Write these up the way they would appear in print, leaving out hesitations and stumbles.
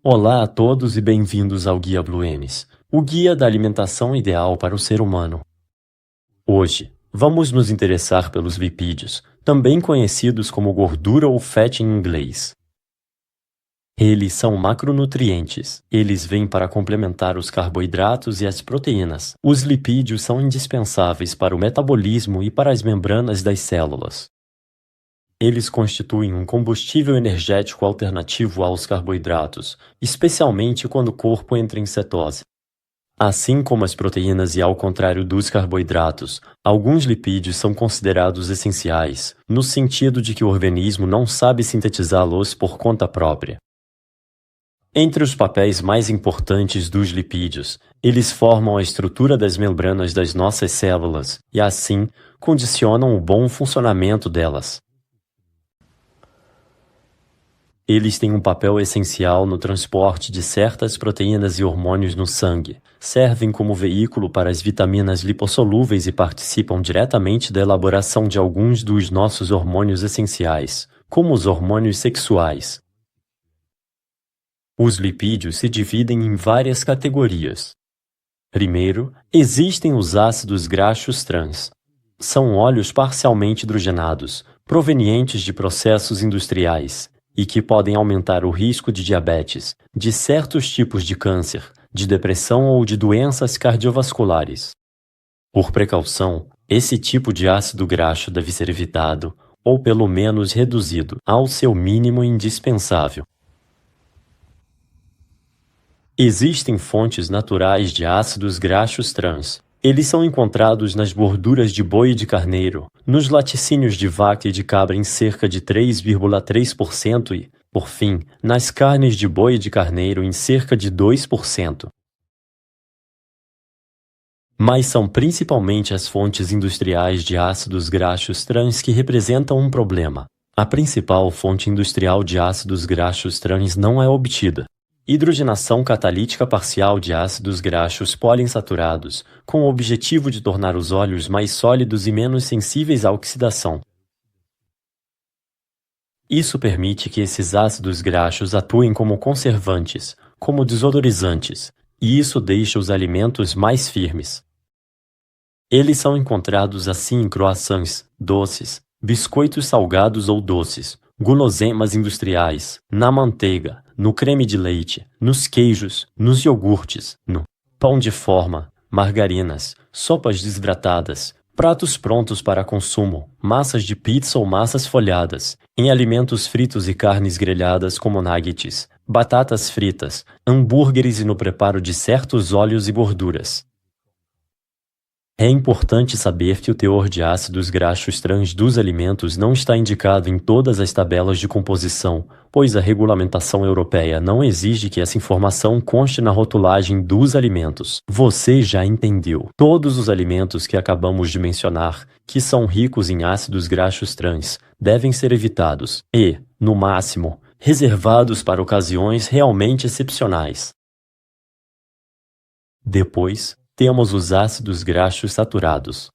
Olá a todos e bem-vindos ao Guia Bluems, o guia da alimentação ideal para o ser humano. Hoje, vamos nos interessar pelos lipídios, também conhecidos como gordura ou fat em inglês. Eles são macronutrientes. Eles vêm para complementar os carboidratos e as proteínas. Os lipídios são indispensáveis para o metabolismo e para as membranas das células. Eles constituem um combustível energético alternativo aos carboidratos, especialmente quando o corpo entra em cetose. Assim como as proteínas e ao contrário dos carboidratos, alguns lipídios são considerados essenciais, no sentido de que o organismo não sabe sintetizá-los por conta própria. Entre os papéis mais importantes dos lipídios, eles formam a estrutura das membranas das nossas células e, assim, condicionam o bom funcionamento delas. Eles têm um papel essencial no transporte de certas proteínas e hormônios no sangue, servem como veículo para as vitaminas lipossolúveis e participam diretamente da elaboração de alguns dos nossos hormônios essenciais, como os hormônios sexuais. Os lipídios se dividem em várias categorias. Primeiro, existem os ácidos graxos trans. São óleos parcialmente hidrogenados, provenientes de processos industriais, e que podem aumentar o risco de diabetes, de certos tipos de câncer, de depressão ou de doenças cardiovasculares. Por precaução, esse tipo de ácido graxo deve ser evitado, ou pelo menos reduzido, ao seu mínimo indispensável. Existem fontes naturais de ácidos graxos trans. Eles são encontrados nas gorduras de boi e de carneiro, nos laticínios de vaca e de cabra em cerca de 3,3% e, por fim, nas carnes de boi e de carneiro em cerca de 2%. Mas são principalmente as fontes industriais de ácidos graxos trans que representam um problema. A principal fonte industrial de ácidos graxos trans não é obtida. Hidrogenação catalítica parcial de ácidos graxos poliinsaturados, com o objetivo de tornar os óleos mais sólidos e menos sensíveis à oxidação. Isso permite que esses ácidos graxos atuem como conservantes, como desodorizantes, e isso deixa os alimentos mais firmes. Eles são encontrados assim em croissants, doces, biscoitos salgados ou doces, guloseimas industriais, na manteiga, no creme de leite, nos queijos, nos iogurtes, no pão de forma, margarinas, sopas desidratadas, pratos prontos para consumo, massas de pizza ou massas folhadas, em alimentos fritos e carnes grelhadas como nuggets, batatas fritas, hambúrgueres e no preparo de certos óleos e gorduras. É importante saber que o teor de ácidos graxos trans dos alimentos não está indicado em todas as tabelas de composição, pois a regulamentação europeia não exige que essa informação conste na rotulagem dos alimentos. Você já entendeu. Todos os alimentos que acabamos de mencionar, que são ricos em ácidos graxos trans, devem ser evitados e, no máximo, reservados para ocasiões realmente excepcionais. Depois, temos os ácidos graxos saturados.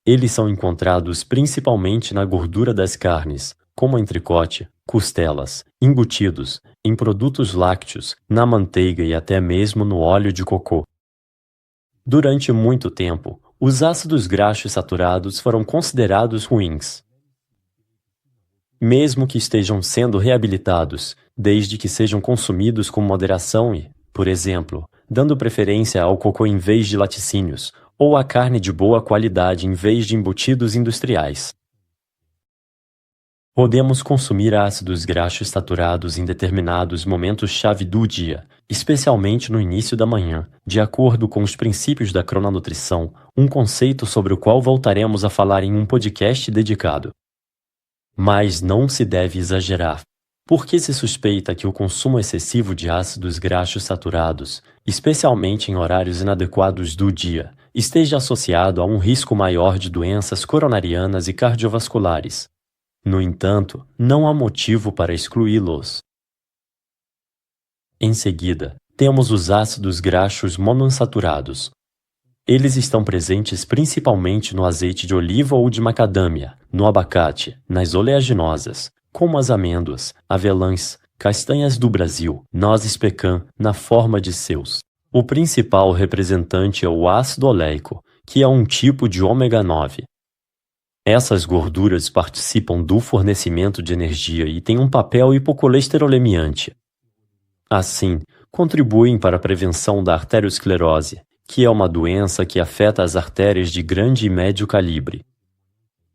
Eles são encontrados principalmente na gordura das carnes, como entrecote, costelas, embutidos, em produtos lácteos, na manteiga e até mesmo no óleo de cocô. Durante muito tempo, os ácidos graxos saturados foram considerados ruins. Mesmo que estejam sendo reabilitados, desde que sejam consumidos com moderação e, por exemplo, dando preferência ao cocô em vez de laticínios, ou à carne de boa qualidade em vez de embutidos industriais. Podemos consumir ácidos graxos saturados em determinados momentos-chave do dia, especialmente no início da manhã, de acordo com os princípios da crononutrição, um conceito sobre o qual voltaremos a falar em um podcast dedicado. Mas não se deve exagerar. Porque se suspeita que o consumo excessivo de ácidos graxos saturados, especialmente em horários inadequados do dia, esteja associado a um risco maior de doenças coronarianas e cardiovasculares. No entanto, não há motivo para excluí-los. Em seguida, temos os ácidos graxos monoinsaturados. Eles estão presentes principalmente no azeite de oliva ou de macadâmia, no abacate, nas oleaginosas, como as amêndoas, avelãs, castanhas do Brasil, nozes pecan, na forma de seus. O principal representante é o ácido oleico, que é um tipo de ômega 9. Essas gorduras participam do fornecimento de energia e têm um papel hipocolesterolemiante. Assim, contribuem para a prevenção da arteriosclerose, que é uma doença que afeta as artérias de grande e médio calibre.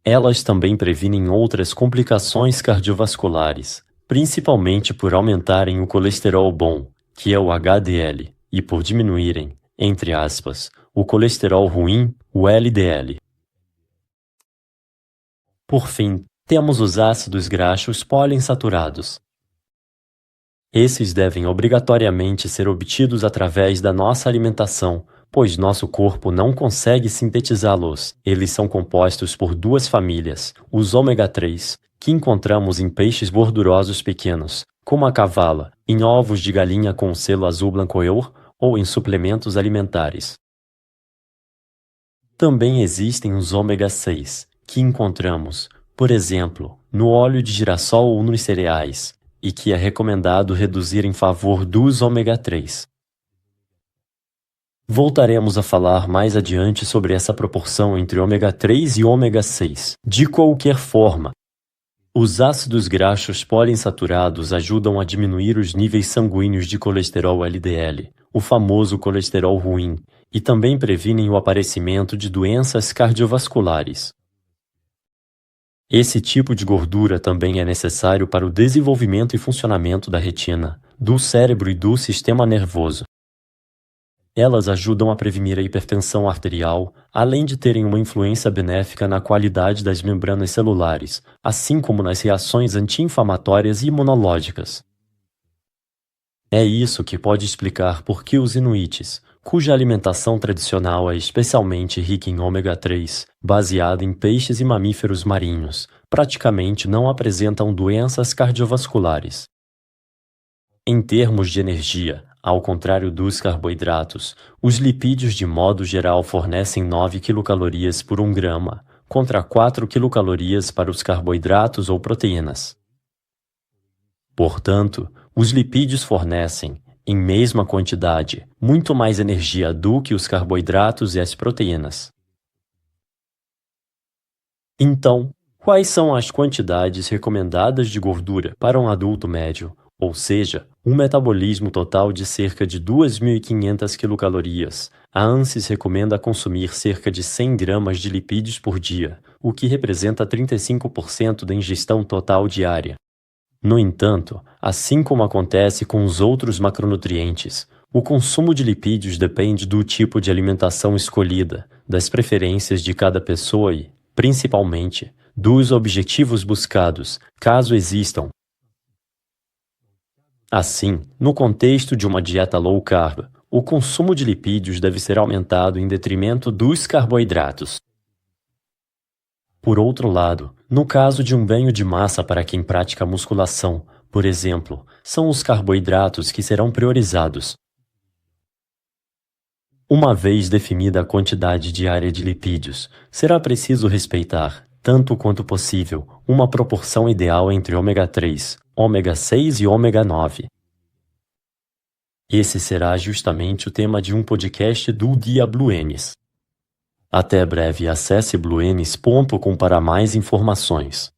Elas também previnem outras complicações cardiovasculares, principalmente por aumentarem o colesterol bom, que é o HDL, e por diminuírem, entre aspas, o colesterol ruim, o LDL. Por fim, temos os ácidos graxos poliinsaturados. Esses devem obrigatoriamente ser obtidos através da nossa alimentação, pois nosso corpo não consegue sintetizá-los. Eles são compostos por duas famílias, os ômega 3, que encontramos em peixes gordurosos pequenos, como a cavala, em ovos de galinha com o selo azul Blancoeur ou em suplementos alimentares. Também existem os ômega 6, que encontramos, por exemplo, no óleo de girassol ou nos cereais, e que é recomendado reduzir em favor dos ômega 3. Voltaremos a falar mais adiante sobre essa proporção entre ômega 3 e ômega 6. De qualquer forma, os ácidos graxos poliinsaturados ajudam a diminuir os níveis sanguíneos de colesterol LDL, o famoso colesterol ruim, e também previnem o aparecimento de doenças cardiovasculares. Esse tipo de gordura também é necessário para o desenvolvimento e funcionamento da retina, do cérebro e do sistema nervoso. Elas ajudam a prevenir a hipertensão arterial, além de terem uma influência benéfica na qualidade das membranas celulares, assim como nas reações anti-inflamatórias e imunológicas. É isso que pode explicar por que os inuites, cuja alimentação tradicional é especialmente rica em ômega 3, baseada em peixes e mamíferos marinhos, praticamente não apresentam doenças cardiovasculares. Em termos de energia, ao contrário dos carboidratos, os lipídios de modo geral fornecem 9 quilocalorias por 1 grama, contra 4 quilocalorias para os carboidratos ou proteínas. Portanto, os lipídios fornecem, em mesma quantidade, muito mais energia do que os carboidratos e as proteínas. Então, quais são as quantidades recomendadas de gordura para um adulto médio, ou seja, um metabolismo total de cerca de 2.500 quilocalorias? A ANSES recomenda consumir cerca de 100 gramas de lipídios por dia, o que representa 35% da ingestão total diária. No entanto, assim como acontece com os outros macronutrientes, o consumo de lipídios depende do tipo de alimentação escolhida, das preferências de cada pessoa e, principalmente, dos objetivos buscados, caso existam. Assim, no contexto de uma dieta low carb, o consumo de lipídios deve ser aumentado em detrimento dos carboidratos. Por outro lado, no caso de um ganho de massa para quem pratica musculação, por exemplo, são os carboidratos que serão priorizados. Uma vez definida a quantidade diária de lipídios, será preciso respeitar, tanto quanto possível, uma proporção ideal entre ômega 3, ômega 6 e ômega 9. Esse será justamente o tema de um podcast do Guia Bluenis. Até breve, acesse bluenis.com para mais informações.